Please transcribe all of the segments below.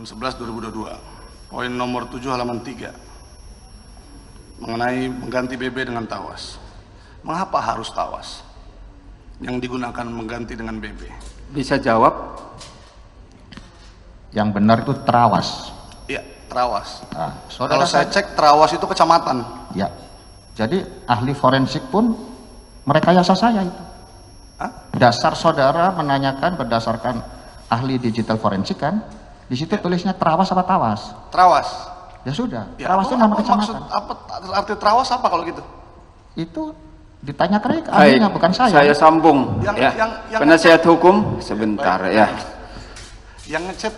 bulan 11 2022. Poin nomor 7 halaman 3 mengenai mengganti BB dengan tawas. Mengapa harus tawas yang digunakan mengganti dengan BB? Bisa jawab? Yang benar itu terawas. Iya, terawas. Nah, Kalau saya cek terawas itu kecamatan. Ya, jadi ahli forensik pun merekayasa saya itu. Hah? Dasar saudara menanyakan berdasarkan ahli digital forensik kan, di situ tulisnya terawas apa tawas? Terawas. Ya sudah, Ya, terawas itu nama kecamatan. Apa arti terawas apa kalau gitu? Itu ditanyakan ke ahlinya, bukan saya. Saya sambung. Yang Penasihat hukum sebentar ya. Yang ngechat,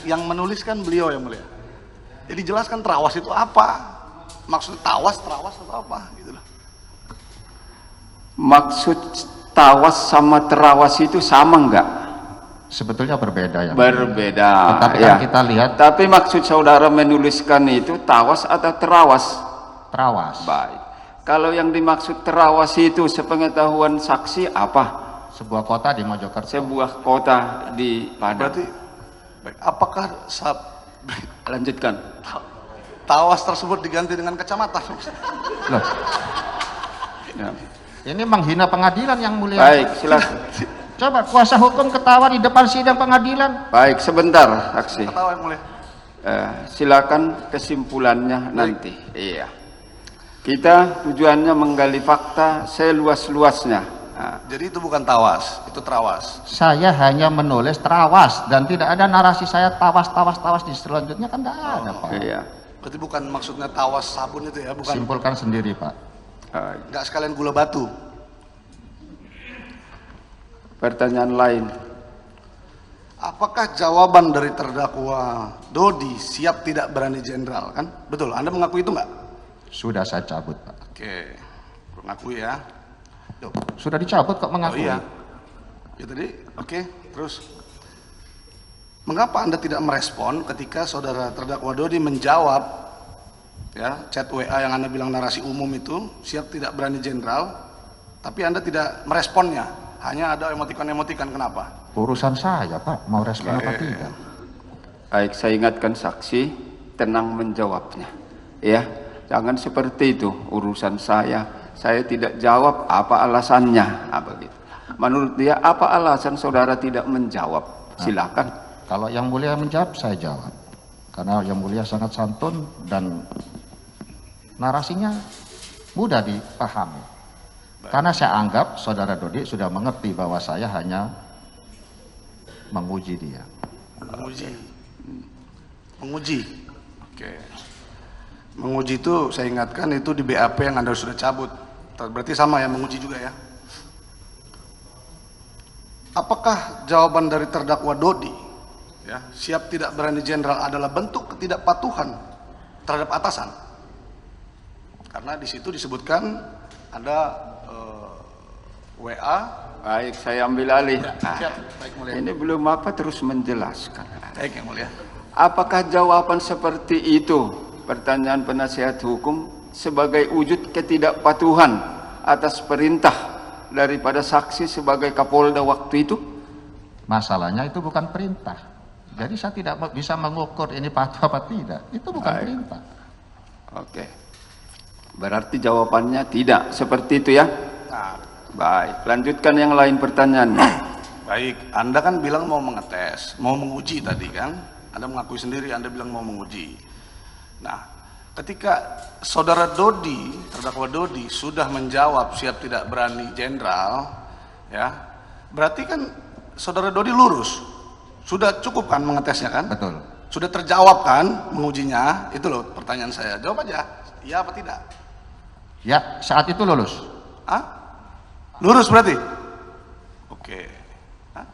yang menuliskan beliau yang mulia. Jadi jelaskan terawas itu apa? Maksud terawas atau apa? Gitu loh. Maksud tawas sama terawas itu sama enggak? Sebetulnya berbeda ya. Berbeda. Tetapi ya. kan kita lihat Tapi maksud saudara menuliskan itu tawas atau terawas? terawas. Baik. Kalau yang dimaksud terawas itu sepengetahuan saksi apa? Sebuah kota di Mojokerto. Sebuah kota di Padang. Berarti baik, apakah Lanjutkan. tawas tersebut diganti dengan kecamatan? Loh, Ya. ini menghina pengadilan yang mulia. Baik, silakan. Coba kuasa hukum ketawa di depan sidang pengadilan. Baik, sebentar, saksi. Ketawa yang mulia. Silakan kesimpulannya nanti. Iya. Kita tujuannya menggali fakta seluas-luasnya. Nah, Jadi itu bukan tawas, itu terawas. Saya hanya menulis terawas dan tidak ada narasi saya tawas di selanjutnya kan tidak ada, Pak. iya. Berarti bukan maksudnya tawas sabun itu ya, bukan. Simpulkan sendiri, Pak. Nggak sekalian gula batu. Pertanyaan lain. Apakah jawaban dari terdakwa Dodi siap tidak berani jenderal kan? Betul, Anda mengakui itu nggak? Sudah saya cabut, Pak. Oke, mengakui ya. Yuk. Sudah dicabut kok Oh mengakui. iya. Ya tadi, oke. Terus, mengapa Anda tidak merespon ketika saudara terdakwa Dodi menjawab ya chat WA yang Anda bilang narasi umum itu siap tidak berani jenderal, tapi Anda tidak meresponnya, hanya ada emotikon-emotikan, kenapa? Urusan saya, Pak, mau respon apa tidak. Baik, saya ingatkan saksi, tenang menjawabnya. Ya, jangan seperti itu, urusan saya tidak jawab, apa alasannya, apa gitu. Menurut dia, apa alasan saudara tidak menjawab? Silakan. Kalau yang mulia menjawab, saya jawab. Karena yang mulia sangat santun dan narasinya mudah dipahami. Karena saya anggap saudara Dodi sudah mengerti bahwa saya hanya menguji dia. Menguji. Oke. Menguji itu saya ingatkan itu di BAP yang Anda sudah cabut. Berarti sama ya, menguji juga ya. Apakah jawaban dari terdakwa Dodi ya, siap tidak berani jenderal adalah bentuk ketidakpatuhan terhadap atasan? Karena di situ disebutkan ada WA. Baik, saya ambil alih. Siap, baik mulia. Ini belum apa terus menjelaskan. Baik yang mulia. Apakah jawaban seperti itu, pertanyaan penasihat hukum, sebagai wujud ketidakpatuhan atas perintah daripada saksi sebagai Kapolda waktu itu? Masalahnya itu bukan perintah. Jadi saya tidak bisa mengukur ini patuh apa tidak. Itu bukan Baik. perintah. Oke. Berarti jawabannya tidak seperti itu ya? Nah, Baik, lanjutkan yang lain pertanyaannya. baik, Anda kan bilang mau mengetes, mau menguji tadi kan? Anda mengakui sendiri, Anda bilang mau menguji. Nah, ketika saudara Dodi, terdakwa Dodi sudah menjawab siap tidak berani jenderal, ya, berarti kan saudara Dodi lurus. Sudah cukup kan mengetesnya kan? Betul. Sudah terjawab kan mengujinya? Itu loh pertanyaan saya. Jawab aja, iya apa tidak? Ya, saat itu lulus. Hah? Lurus berarti? Oke. Hah?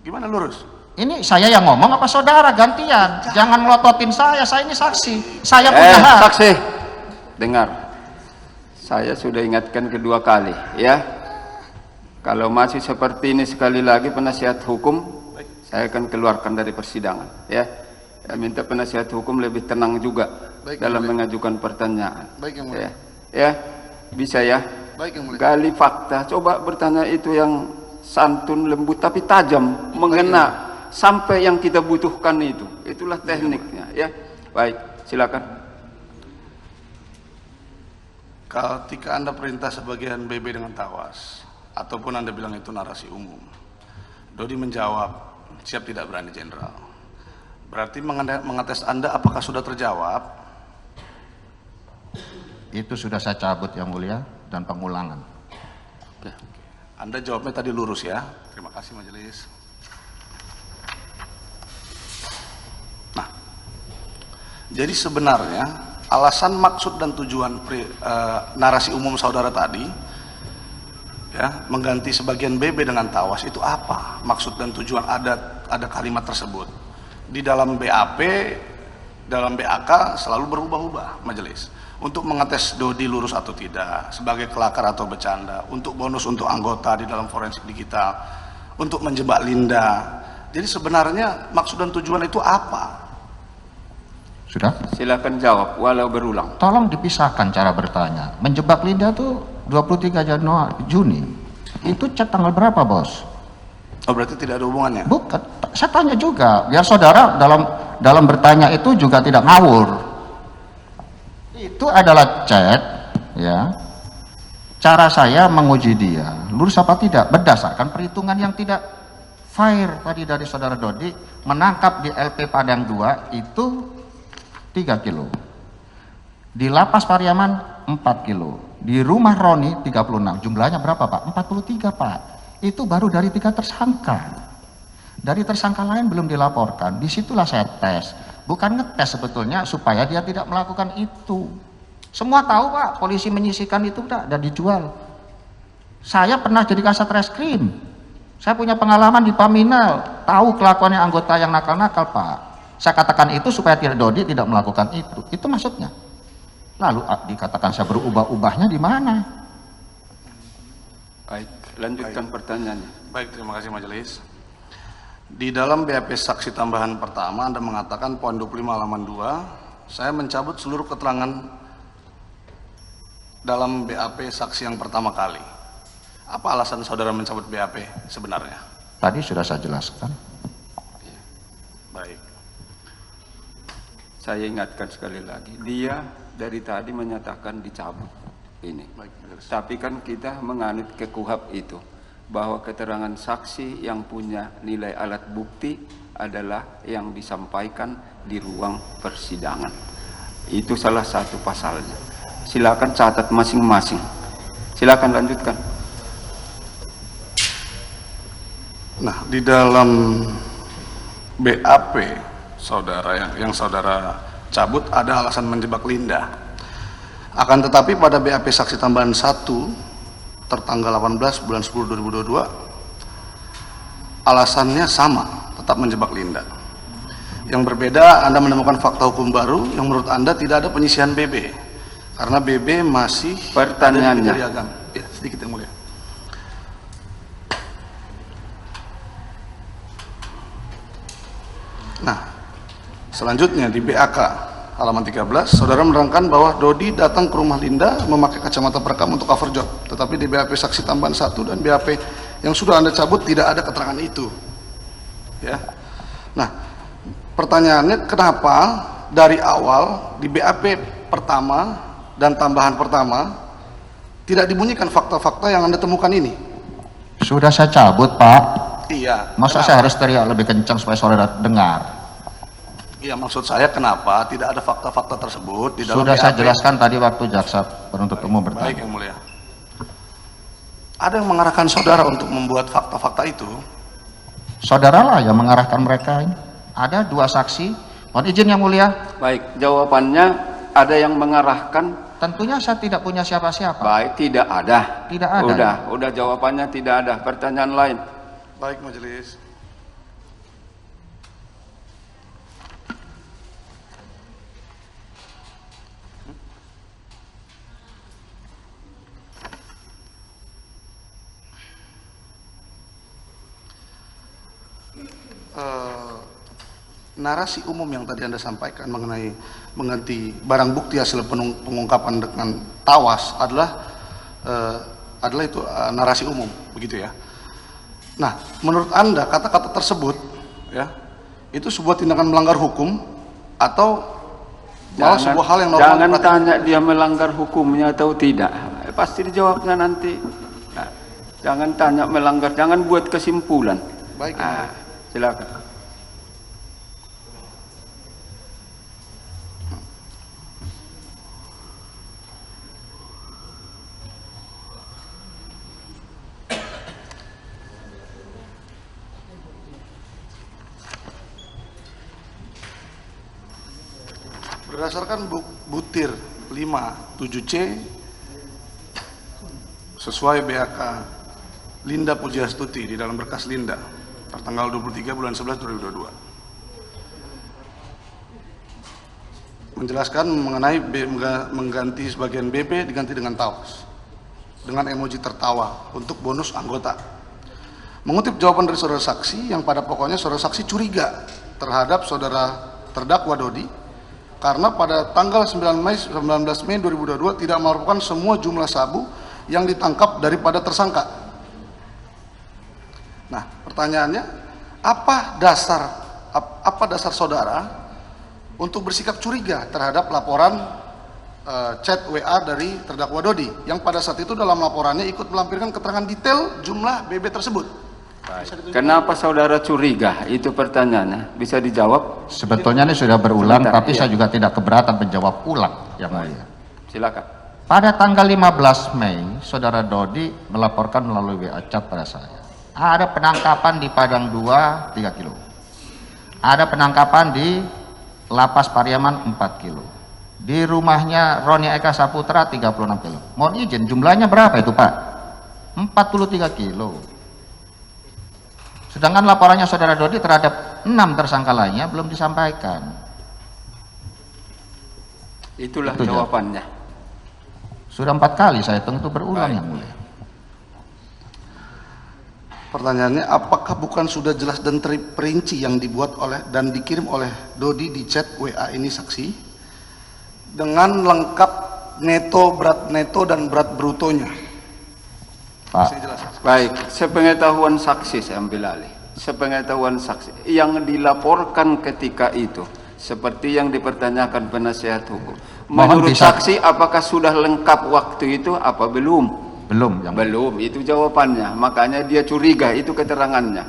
Gimana lurus? Ini saya yang ngomong apa saudara gantian? Jangan melototin saya ini saksi. Saya punya hak. Saksi, dengar. Saya sudah ingatkan kedua kali, ya. Kalau masih seperti ini sekali lagi penasihat hukum, saya akan keluarkan dari persidangan, ya. Saya minta penasihat hukum lebih tenang juga dalam mengajukan pertanyaan. Baik yang mulia. Ya, bisa ya. Baik yang mulia. Gali fakta, coba bertanya itu yang santun, lembut tapi tajam, mengena sampai yang kita butuhkan itu. Itulah tekniknya, ya. Baik, silakan. Ketika Anda perintah sebagian BB dengan tawas, ataupun Anda bilang itu narasi umum, Dodi menjawab, siap tidak berani jenderal. Berarti mengetes Anda apakah sudah terjawab? Itu sudah saya cabut yang mulia dan pengulangan. Oke. Anda jawabnya tadi lurus ya. Terima kasih majelis. Nah, jadi sebenarnya alasan, maksud dan tujuan narasi umum saudara tadi ya, mengganti sebagian BB dengan tawas itu apa? Maksud dan tujuan ada kalimat tersebut. Di dalam BAP, dalam BAK selalu berubah-ubah majelis. Untuk mengetes Dodi lurus atau tidak, sebagai kelakar atau bercanda, untuk bonus untuk anggota di dalam forensik digital, untuk menjebak Linda. Jadi sebenarnya maksud dan tujuan itu apa? Sudah? Silakan jawab walau berulang. Tolong dipisahkan cara bertanya. Menjebak Linda tuh 23 Juni. Itu chat tanggal berapa, Bos? Oh, berarti tidak ada hubungannya? Bukan. Saya tanya juga, biar saudara dalam bertanya itu juga tidak ngawur. Itu adalah chat, ya. Cara saya menguji dia, lurus apa tidak, berdasarkan perhitungan yang tidak fair tadi dari saudara Dodi, menangkap di LP Padang 2 itu 3 kilo. Di Lapas Pariaman 4 kilo. Di rumah Roni 36. Jumlahnya berapa, Pak? 43, Pak. Itu baru dari 3 tersangka. Dari tersangka lain belum dilaporkan. Disitulah saya tes. Bukan ngetes sebetulnya supaya dia tidak melakukan itu. Semua tahu, Pak, polisi menyisikan itu udah dijual. Saya pernah jadi kasat reskrim. Saya punya pengalaman di Paminal, tahu kelakuannya anggota yang nakal-nakal, Pak. Saya katakan itu supaya Dodi tidak melakukan itu. Itu maksudnya. Lalu dikatakan saya berubah-ubahnya di mana? Baik, lanjutkan pertanyaannya. Baik, terima kasih majelis. Di dalam BAP saksi tambahan pertama Anda mengatakan poin 25 halaman 2, saya mencabut seluruh keterangan dalam BAP saksi yang pertama kali. Apa alasan saudara mencabut BAP sebenarnya? Tadi sudah saya jelaskan. Baik. Saya ingatkan sekali lagi, dia dari tadi menyatakan dicabut ini. Baik, majelis. Tapi kan kita menganut ke KUHP itu, bahwa keterangan saksi yang punya nilai alat bukti adalah yang disampaikan di ruang persidangan. Itu salah satu pasalnya. Silakan catat masing-masing. Silakan lanjutkan. Nah, di dalam BAP saudara yang saudara cabut ada alasan menjebak Linda. Akan tetapi pada BAP saksi tambahan 1 tertanggal 18 bulan 10 2022 alasannya sama, tetap menjebak Linda. Yang berbeda, Anda menemukan fakta hukum baru yang menurut Anda tidak ada penyisihan BB karena BB masih pertanyaannya. Ya, sedikit yang mulia. Nah, selanjutnya di BAK halaman 13, saudara menerangkan bahwa Dodi datang ke rumah Linda memakai kacamata perekam untuk cover job. Tetapi di BAP saksi tambahan 1 dan BAP yang sudah Anda cabut tidak ada keterangan itu. Ya. Nah, pertanyaannya kenapa dari awal di BAP pertama dan tambahan pertama tidak dibunyikan fakta-fakta yang Anda temukan ini? Sudah saya cabut, Pak. Iya. Masa kenapa? saya harus teriak lebih kencang supaya saudara dengar? Iya, maksud saya kenapa tidak ada fakta-fakta tersebut di dalam Sudah saya BAP? jelaskan tadi waktu jaksa penuntut umum Baik, bertanya. yang mulia. Ada yang mengarahkan saudara untuk membuat fakta-fakta itu? Saudaralah yang mengarahkan mereka ini. Ada 2 saksi. Mohon izin yang mulia. Baik, jawabannya ada yang mengarahkan. Tentunya saya tidak punya siapa-siapa. Baik, tidak ada. Tidak ada. Udah jawabannya tidak ada. Pertanyaan lain. Baik, majelis. Narasi umum yang tadi Anda sampaikan mengenai mengganti barang bukti hasil pengungkapan dengan tawas adalah itu narasi umum, begitu ya. Nah, menurut Anda kata-kata tersebut ya, itu sebuah tindakan melanggar hukum atau malah sebuah hal yang normal? Jangan tanya dia melanggar hukumnya atau tidak, pasti dijawabnya nanti. Nah, jangan tanya melanggar, jangan buat kesimpulan. Baik, silakan. Berdasarkan butir 57C sesuai BAK Linda Pujiastuti di dalam berkas Linda tertanggal 23 bulan 11 2022 menjelaskan mengenai mengganti sebagian BP diganti dengan taus dengan emoji tertawa untuk bonus anggota. Mengutip jawaban dari saudara saksi yang pada pokoknya saudara saksi curiga terhadap saudara terdakwa Dodi karena pada tanggal 19 Mei 2022 tidak melaporkan semua jumlah sabu yang ditangkap daripada tersangka. Nah, pertanyaannya, apa dasar saudara untuk bersikap curiga terhadap laporan chat WA dari terdakwa Dodi yang pada saat itu dalam laporannya ikut melampirkan keterangan detail jumlah BB tersebut? Kenapa saudara curiga? Itu pertanyaannya. Bisa dijawab? Sebetulnya ini sudah berulang, Sebentar, tapi iya. saya juga tidak keberatan menjawab ulang, Yang Mulia. Silakan. Pada tanggal 15 Mei, saudara Dodi melaporkan melalui WA chat pada saya. Ada penangkapan di Padang 2, 3 kilo. Ada penangkapan di Lapas Pariaman 4 kilo. Di rumahnya Roni Eka Saputra 36 kilo. Mohon izin, jumlahnya berapa itu Pak? 43 kilo. Sedangkan laporannya saudara Dodi terhadap 6 tersangka lainnya belum disampaikan. Itulah Itu jawabannya. Sudah 4 kali saya hitung, itu berulang Yang Mulia. Pertanyaannya, apakah bukan sudah jelas dan terperinci yang dibuat oleh dan dikirim oleh Dodi di chat WA ini saksi dengan lengkap neto, berat neto dan berat brutonya? Pak, Saya jelas. Baik, sepengetahuan saksi saya ambil alih. Sepengetahuan saksi yang dilaporkan ketika itu seperti yang dipertanyakan penasihat hukum. Menurut saksi apakah sudah lengkap waktu itu apa belum? belum Yang Mulia. Belum, itu jawabannya. Makanya dia curiga, itu keterangannya.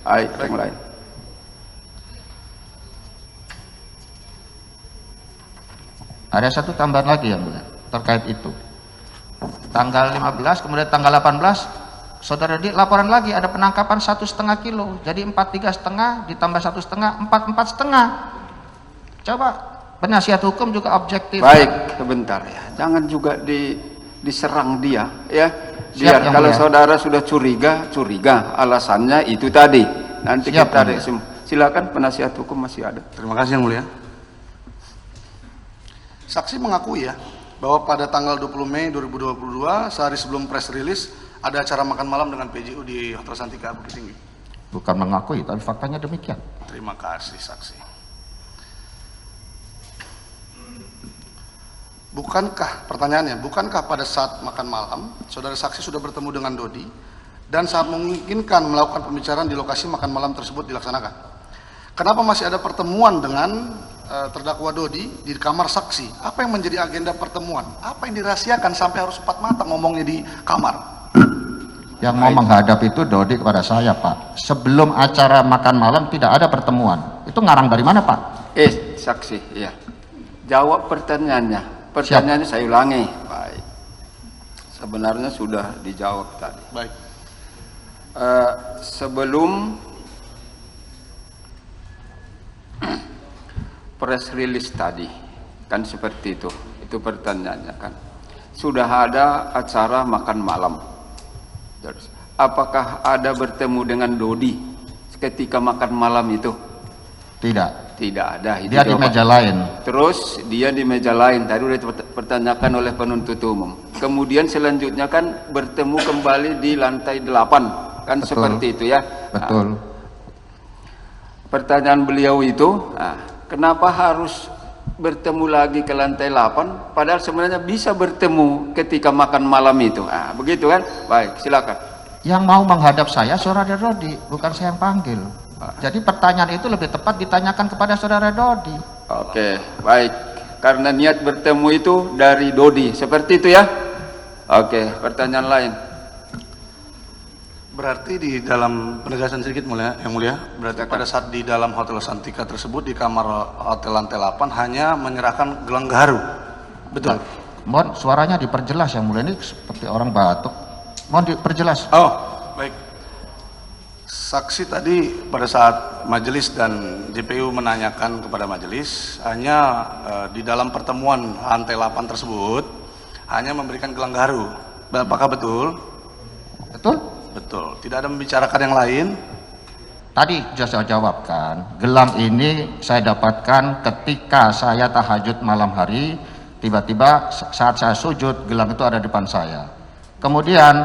Baik, yang lain. Ada satu tambahan lagi Yang Mulia terkait itu. Tanggal 15, kemudian tanggal 18, saudara Dodi laporan lagi ada penangkapan 1,5 kilo. Jadi 43,5 ditambah 1,5, 44,5. Coba penasihat hukum juga objektif. Baik, sebentar ya. Jangan juga diserang dia, ya. Biar Siap, Yang kalau Mulia. saudara sudah curiga, alasannya itu tadi. Nanti Siap, kita Yang Mulia. silakan penasihat hukum masih ada. Terima kasih Yang Mulia. Saksi mengakui ya bahwa pada tanggal 20 Mei 2022 sehari sebelum press release ada acara makan malam dengan PJU di Hotel Santika Bukit Tinggi. Bukan mengakui, tapi faktanya demikian. Terima kasih saksi. Pertanyaannya, bukankah pada saat makan malam saudara saksi sudah bertemu dengan Dodi dan saat memungkinkan melakukan pembicaraan di lokasi makan malam tersebut dilaksanakan? Kenapa masih ada pertemuan dengan terdakwa Dodi di kamar saksi? Apa yang menjadi agenda pertemuan? Apa yang dirahasiakan sampai harus 4 mata ngomongnya di kamar? Yang mau menghadap itu Dodi kepada saya Pak. Sebelum acara makan malam tidak ada pertemuan. Itu ngarang dari mana Pak? Saksi, ya. Jawab pertanyaannya. Pertanyaannya saya ulangi. Baik. Sebenarnya sudah dijawab tadi. Baik. Sebelum press release tadi, kan seperti itu pertanyaannya kan. Sudah ada acara makan malam. Apakah ada bertemu dengan Dodi ketika makan malam itu? Tidak. Tidak ada. Dia di meja lain. Terus dia di meja lain, tadi sudah dipertanyakan oleh penuntut umum. Kemudian selanjutnya kan bertemu kembali di lantai 8, kan? Betul. Seperti itu ya. Betul. Pertanyaan beliau itu, kenapa harus bertemu lagi ke lantai 8 padahal sebenarnya bisa bertemu ketika makan malam itu? Begitu kan? Baik, silakan. Yang mau menghadap saya saudara Dodi, bukan saya yang panggil. Jadi pertanyaan itu lebih tepat ditanyakan kepada saudara Dodi. Oke, baik. Karena niat bertemu itu dari Dodi, seperti itu ya? Oke, pertanyaan lain. Berarti di dalam penegasan sedikit yang mulia, berarti pada saat di dalam Hotel Santika tersebut di kamar hotel lantai 8 hanya menyerahkan gelang gaharu, betul? Mohon suaranya diperjelas yang mulia, ini seperti orang batuk. Mohon diperjelas. Oh, baik. Saksi tadi pada saat majelis dan JPU menanyakan kepada majelis, hanya di dalam pertemuan lantai 8 tersebut hanya memberikan gelang gaharu. Apakah betul? Betul? Betul. Tidak ada membicarakan yang lain? Tadi sudah saya jawabkan, gelang ini saya dapatkan ketika saya tahajud malam hari, tiba-tiba saat saya sujud, gelang itu ada di depan saya. Kemudian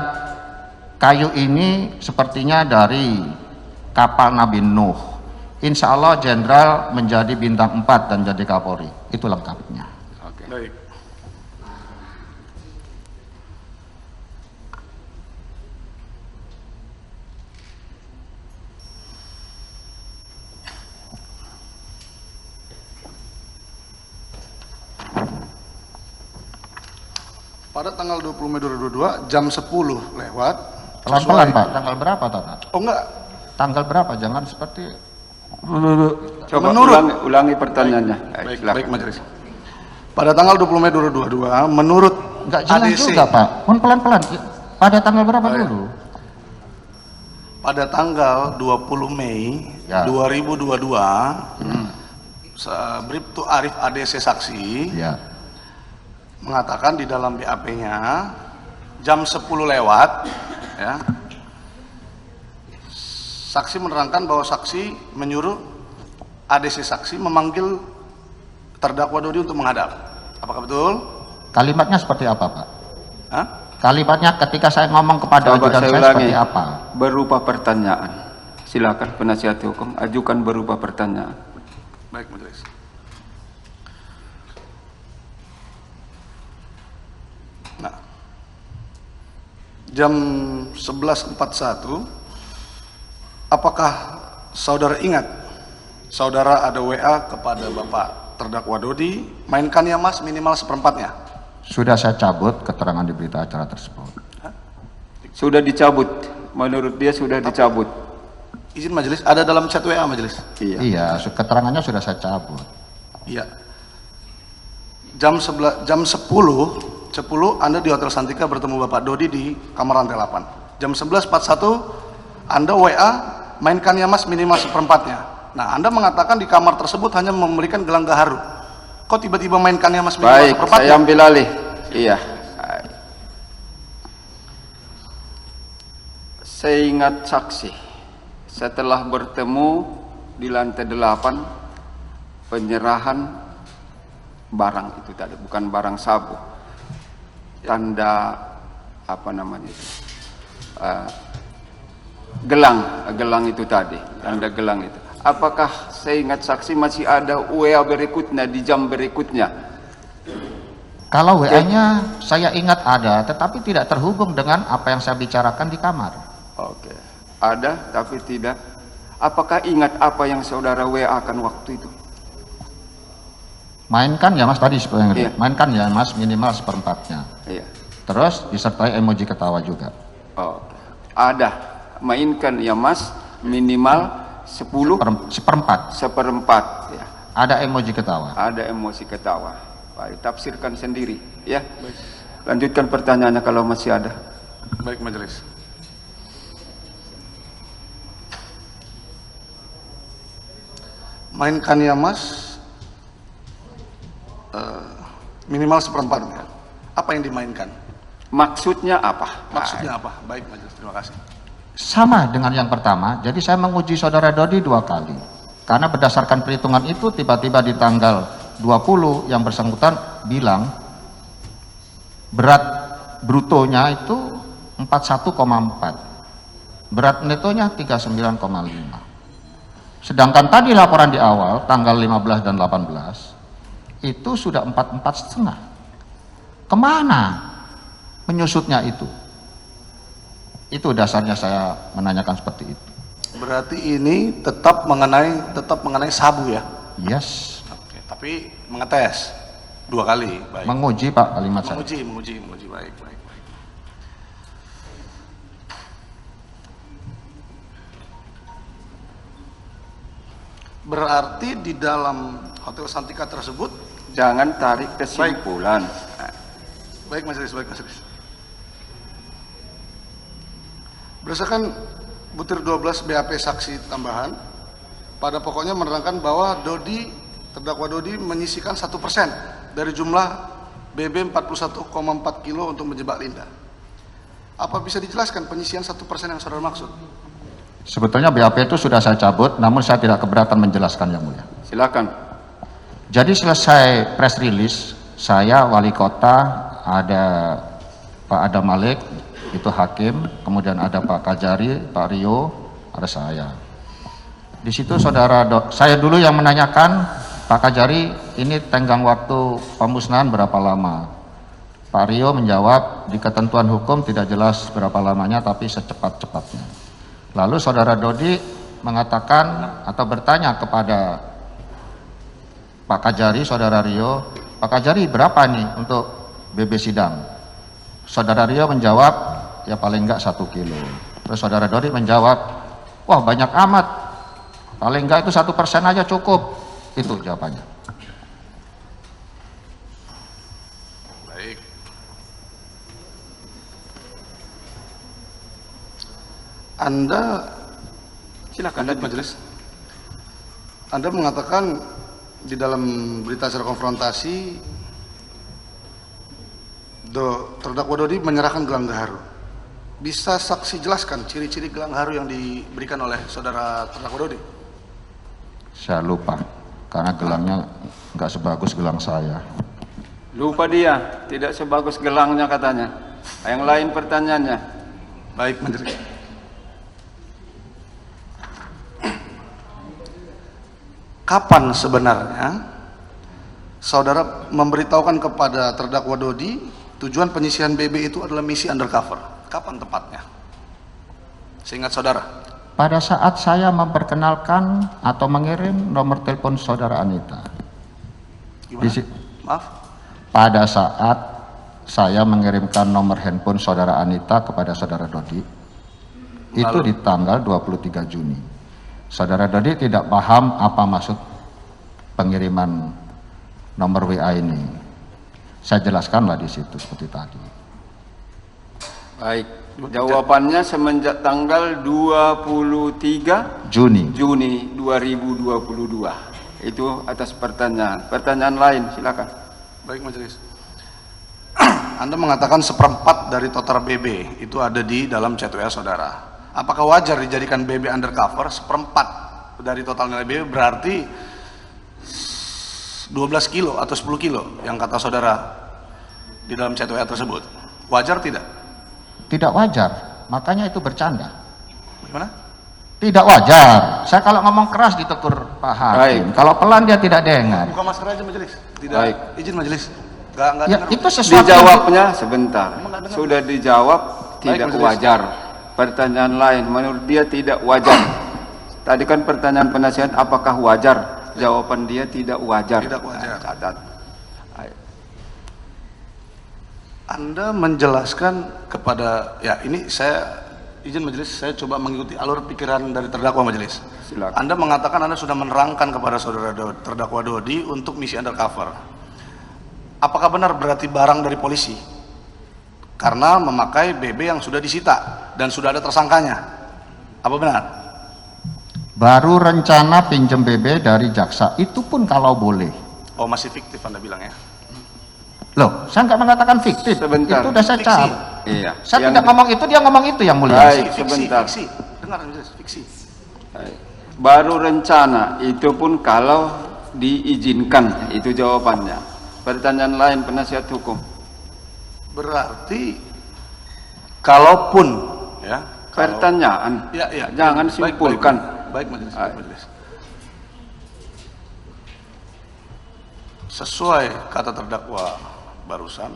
kayu ini sepertinya dari kapal Nabi Nuh. Insya Allah jenderal menjadi bintang 4 dan jadi Kapolri. Itu lengkapnya. Oke. Baik. Pada tanggal 20 Mei 2022 jam 10 lewat. Pelan-pelan Pak, tanggal berapa Pak? Oh enggak. Tanggal berapa? Jangan seperti Coba Menurut- ulangi pertanyaannya. Baik, Silakan. baik majelis. Pada tanggal 20 Mei 2022 menurut enggak jelas ADC, juga Pak. Mohon pelan-pelan. Pada tanggal berapa dulu? pada tanggal 20 Mei Ya. 2022 Bribtu Arif ADC saksi Ya. mengatakan di dalam BAP-nya jam 10 lewat ya. Saksi menerangkan bahwa saksi menyuruh ADC saksi memanggil terdakwa Dodi untuk menghadap. Apakah betul? Kalimatnya seperti apa Pak? Hah? Kalimatnya ketika saya ngomong kepada Coba ajudan saya saya ulangi. seperti apa? Berupa pertanyaan. Silakan penasihat hukum ajukan berupa pertanyaan. Baik, majelis. Nah, jam 11.41, apakah saudara ingat saudara ada WA kepada Bapak terdakwa Dodi, mainkan ya Mas minimal seperempatnya? Sudah saya cabut keterangan di berita acara tersebut. Sudah dicabut. Menurut dia sudah dicabut. Izin majelis, ada dalam chat WA majelis? Iya. Iya, keterangannya sudah saya cabut. Iya. Jam 10 Anda di Hotel Santika bertemu Bapak Dodi di kamar lantai 8. Jam 11.41 Anda WA mainkan ya Mas minimal seperempatnya. Nah, Anda mengatakan di kamar tersebut hanya memberikan gelang gaharu. Kok tiba-tiba mainkan ya Mas minimal Baik, seperempatnya? saya ambil alih. Iya. Saya ingat saksi setelah bertemu di lantai 8 penyerahan barang itu tadi, bukan barang sabu, tanda apa namanya itu, gelang itu tadi, tanda gelang itu. Apakah saya ingat saksi masih ada WA berikutnya di jam berikutnya? Kalau WA-nya saya ingat ada, tetapi tidak terhubung dengan apa yang saya bicarakan di kamar. Oke, ada tapi tidak. Apakah ingat apa yang saudara WA kan waktu itu? Mainkan ya Mas tadi sebenarnya. Iya. Mainkan ya Mas minimal seperempatnya. Iya. Terus disertai emoji ketawa juga. Oh, ada. Mainkan ya Mas minimal 10 Seperempat. seperempat. Ya. Ada emoji ketawa. Ada emosi ketawa. Baik, tafsirkan sendiri. Ya. Lanjutkan pertanyaannya kalau masih ada. Baik, majelis. Mainkan ya Mas minimal seperempatnya. Apa yang dimainkan? Maksudnya apa? Maksudnya apa? Baik, majelis. Terima kasih. Sama dengan yang pertama, jadi saya menguji saudara Dodi 2 kali. Karena berdasarkan perhitungan itu tiba-tiba di tanggal 20 yang bersangkutan bilang berat brutonya itu 41,4. Berat netonya 39,5. Sedangkan tadi laporan di awal tanggal 15 dan 18 itu sudah 44,5. Kemana menyusutnya itu? Itu dasarnya saya menanyakan seperti itu. Berarti ini tetap mengenai sabu ya? Yes. Oke, tapi mengetes 2 kali, baik. Menguji Pak kalimat saya. Menguji, baik. Berarti di dalam Hotel Santika tersebut, Jangan tarik kesimpulan. baik majelis. Berdasarkan butir 12 BAP saksi tambahan, pada pokoknya menerangkan bahwa terdakwa Dodi menyisikan 1% dari jumlah BB 41,4 kilo untuk menjebak Linda. Apa bisa dijelaskan penyisian 1% yang saudara maksud? Sebetulnya BAP itu sudah saya cabut, namun saya tidak keberatan menjelaskan yang mulia. Silakan. Jadi selesai press release, saya wali kota, ada Pak Adam Malik, itu hakim, kemudian ada Pak Kajari, Pak Rio, ada saya. Di situ saya dulu yang menanyakan, Pak Kajari, ini tenggang waktu pemusnahan berapa lama? Pak Rio menjawab, di ketentuan hukum tidak jelas berapa lamanya, tapi secepat-cepatnya. Lalu saudara Dodi mengatakan atau bertanya kepada Pak Kajari, saudara Rio, Pak Kajari berapa nih untuk BB sidang? Saudara Rio menjawab, ya paling enggak 1 kilo. Terus saudara Dodi menjawab, wah banyak amat, paling enggak itu 1% aja cukup. Itu jawabannya. Baik. Anda, silakan majelis. Anda mengatakan di dalam berita acara konfrontasi, terdakwa Dodi menyerahkan gelang gaharu. Bisa saksi jelaskan ciri-ciri gelang gaharu yang diberikan oleh saudara terdakwa Dodi? Saya lupa, karena gelangnya nggak sebagus gelang saya. Lupa dia, tidak sebagus gelangnya katanya. Yang lain pertanyaannya. Baik, majelis. Kapan sebenarnya saudara memberitahukan kepada terdakwa Dodi tujuan penyisihan BB itu adalah misi undercover? Kapan tepatnya? Seingat saudara. Pada saat saya memperkenalkan atau mengirim nomor telepon saudara Anita. Gimana? Maaf. Pada saat saya mengirimkan nomor handphone saudara Anita kepada saudara Dodi, itu di tanggal 23 Juni. Saudara Dodi tidak paham apa maksud pengiriman nomor WA ini. Saya jelaskanlah di situ seperti tadi. Baik, jawabannya semenjak tanggal 23 Juni. 2022. Itu atas pertanyaan. Pertanyaan lain, silakan. Baik, majelis. Anda mengatakan 1/4 dari total BB itu ada di dalam chat WA saudara. Apakah wajar dijadikan BB undercover 1/4 dari total nilai BB, berarti 12 kilo atau 10 kilo yang kata saudara di dalam chat WA tersebut? Wajar tidak? Tidak wajar, makanya itu bercanda. Gimana? Tidak wajar. Saya kalau ngomong keras ditegur Pak Hakim. Kalau pelan dia tidak dengar. Buka masker aja majelis. Tidak. Baik. Izin majelis. Enggak Ya, dengar. itu sesuatu Dijawabnya sebentar. Emang nggak dengar? Sudah dijawab tidak majelis. wajar. Pertanyaan lain, menurut dia tidak wajar. Tadi kan pertanyaan penasihat, apakah wajar? Jawaban dia tidak wajar. Tidak wajar. Nah, catat. Ayo. Anda menjelaskan kepada, ya ini saya izin majelis, saya coba mengikuti alur pikiran dari terdakwa majelis. Silakan. Anda mengatakan Anda sudah menerangkan kepada saudara terdakwa Dodi untuk misi undercover. Apakah benar berarti barang dari polisi? Karena memakai BB yang sudah disita dan sudah ada tersangkanya. Apa benar? baru rencana pinjam BB dari jaksa, itu pun kalau boleh. Oh, masih fiktif Anda bilang ya? Loh, saya nggak mengatakan fiktif. Sebentar. Itu udah saya Fiksi. cabut. Iya. Saya Yang tidak ngomong itu, dia ngomong itu yang mulia. Baik. Sebentar. Fiksi. Dengar majelis, fiksi. Baik. Baru rencana, itu pun kalau diizinkan, itu jawabannya. Pertanyaan lain penasihat hukum. Berarti kalaupun ya, Pertanyaan. ya, ya, Jangan baik, simpulkan. Baik, majelis, Baik. majelis. Sesuai kata terdakwa barusan,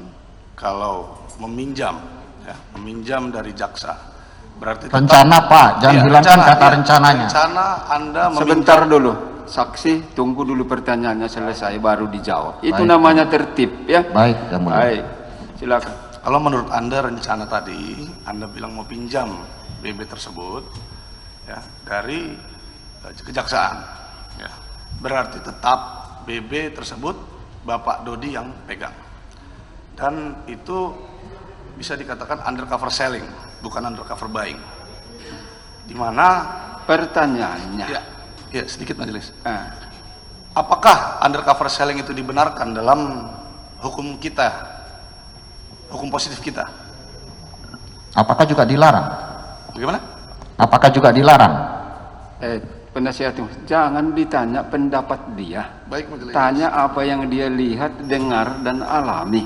kalau meminjam, ya, meminjam dari jaksa Berarti Rencana Pak, jangan Iya, hilangkan rencana, kata iya. rencananya. Rencana Anda meminta Sebentar dulu, saksi tunggu dulu pertanyaannya selesai baru dijawab. Itu Baik. namanya tertib ya. Baik, Yang Mulia. Baik, silakan. Kalau menurut Anda rencana tadi, Anda bilang mau pinjam BB tersebut ya dari kejaksaan. Ya. Berarti tetap BB tersebut Bapak Dodi yang pegang. Dan itu bisa dikatakan undercover selling, bukan undercover buying. Di mana Pertanyaannya, ya sedikit majelis. ah, Apakah undercover selling itu dibenarkan dalam hukum kita, hukum positif kita? Apakah juga dilarang? Bagaimana? Apakah juga dilarang? penasihat hukum, jangan ditanya pendapat dia, Baik majelis. tanya apa yang dia lihat, dengar dan alami.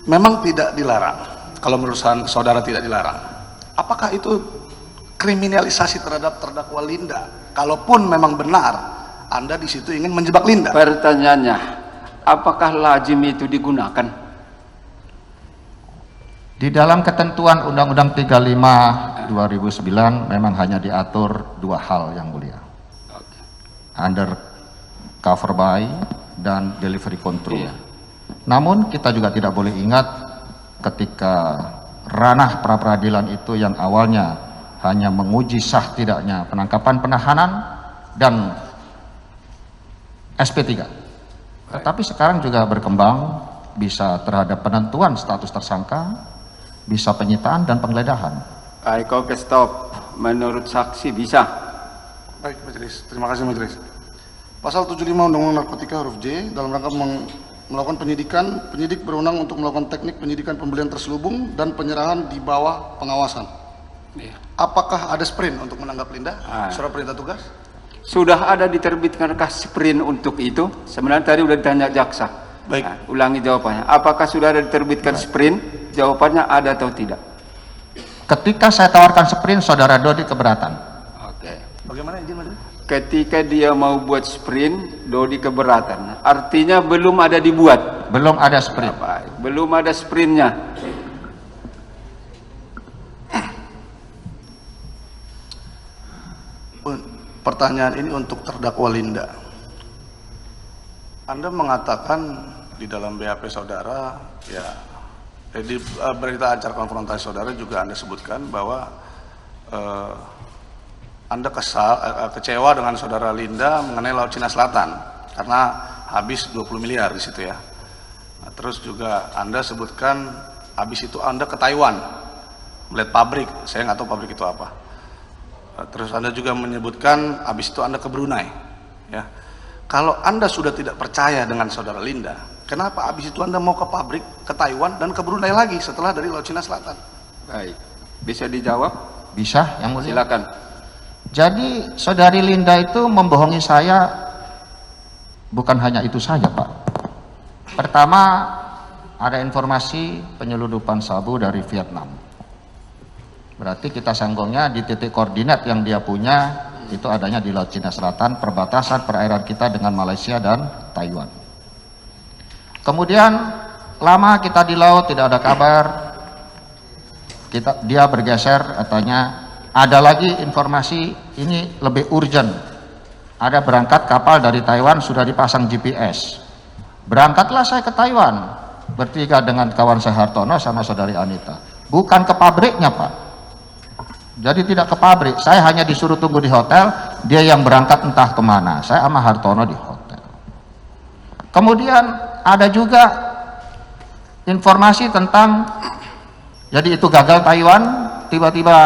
Memang tidak dilarang. Kalau menurut saudara tidak dilarang. Apakah itu kriminalisasi terhadap terdakwa Linda? Kalaupun memang benar, Anda di situ ingin menjebak Linda. Pertanyaannya, apakah lazim itu digunakan? Di dalam ketentuan Undang-Undang 35 2009 memang hanya diatur dua hal, Yang Mulia. Undercover buy dan delivery control. Iya. Namun kita juga tidak boleh ingat ketika ranah pra-peradilan itu yang awalnya hanya menguji sah tidaknya penangkapan penahanan dan SP3. Tetapi sekarang juga berkembang bisa terhadap penentuan status tersangka, bisa penyitaan dan penggeledahan. Baik, oke, stop. Menurut saksi bisa. Baik majelis, terima kasih majelis. Pasal 75 Undang-Undang Narkotika huruf J dalam rangka melakukan penyidikan, penyidik berwenang untuk melakukan teknik penyidikan pembelian terselubung dan penyerahan di bawah pengawasan. Iya. Apakah ada sprint untuk menanggap Linda? Ah. Surat perintah tugas? Sudah ada diterbitkankah sprint untuk itu? Sebenarnya tadi udah ditanya jaksa. Baik. Nah, ulangi jawabannya. Apakah sudah ada diterbitkan sprint? Jawabannya ada atau tidak? Ketika saya tawarkan sprint, saudara Dodi keberatan. Oke. Bagaimana izin majelis? Ketika dia mau buat sprint, Dodi keberatan. Artinya belum ada dibuat. Belum ada sprint. Baik, belum ada sprintnya. Pertanyaan ini untuk terdakwa Linda. Anda mengatakan di dalam BAP saudara, ya, di berita acara konfrontasi saudara juga Anda sebutkan bahwa Anda kecewa dengan saudara Linda mengenai Laut Cina Selatan karena habis 20 miliar di situ ya. Nah, terus juga Anda sebutkan habis itu Anda ke Taiwan melihat pabrik, saya nggak tahu pabrik itu apa. Terus Anda juga menyebutkan habis itu Anda ke Brunei ya. Kalau Anda sudah tidak percaya dengan saudara Linda, kenapa habis itu Anda mau ke pabrik, ke Taiwan dan ke Brunei lagi setelah dari Laut Cina Selatan? Baik, bisa dijawab? Bisa, Yang Mulia? Silakan. Jadi saudari Linda itu membohongi saya, bukan hanya itu saja Pak. Pertama, ada informasi penyelundupan sabu dari Vietnam. Berarti kita sanggungnya di titik koordinat yang dia punya itu adanya di Laut Cina Selatan, perbatasan perairan kita dengan Malaysia dan Taiwan. Kemudian lama kita di laut tidak ada kabar, dia bergeser katanya. Ada lagi informasi ini lebih urgent. Ada berangkat kapal dari Taiwan sudah dipasang GPS. Berangkatlah saya ke Taiwan bertiga dengan kawan saya Hartono sama saudari Anita. Bukan ke pabriknya Pak. Jadi tidak ke pabrik. Saya hanya disuruh tunggu di hotel. Dia yang berangkat entah kemana. Saya sama Hartono di hotel. Kemudian ada juga informasi tentang jadi itu gagal Taiwan. Tiba-tiba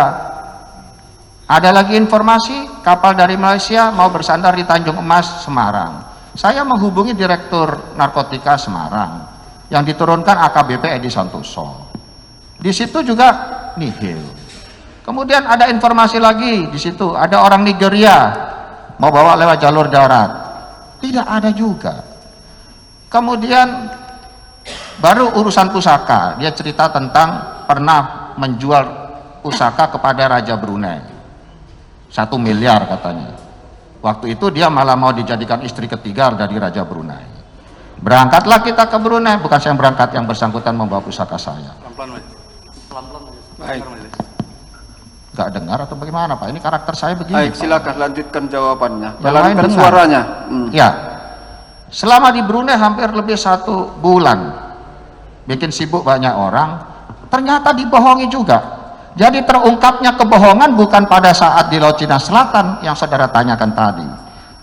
ada lagi informasi kapal dari Malaysia mau bersandar di Tanjung Emas, Semarang. Saya menghubungi Direktur Narkotika Semarang yang diturunkan AKBP Edi Santoso. Di situ juga nihil. Kemudian ada informasi lagi di situ ada orang Nigeria mau bawa lewat jalur darat. Tidak ada juga. Kemudian baru urusan pusaka. Dia cerita tentang pernah menjual pusaka kepada Raja Brunei. 1 miliar katanya. Waktu itu dia malah mau dijadikan istri ketiga dari Raja Brunei. Berangkatlah kita ke Brunei, bukan saya yang berangkat, yang bersangkutan membawa pusaka saya. Pelan-pelan, Majelis. Pelan-pelan, Majelis. Baik. Majelis. Gak dengar atau bagaimana Pak? Ini karakter saya begini. Baik, Pak. silakan lanjutkan jawabannya. Yang lain Jalankan dengar. suaranya. Ya, selama di Brunei hampir lebih 1 bulan, bikin sibuk banyak orang, ternyata dibohongi juga. Jadi terungkapnya kebohongan bukan pada saat di Laut Cina Selatan yang saudara tanyakan tadi.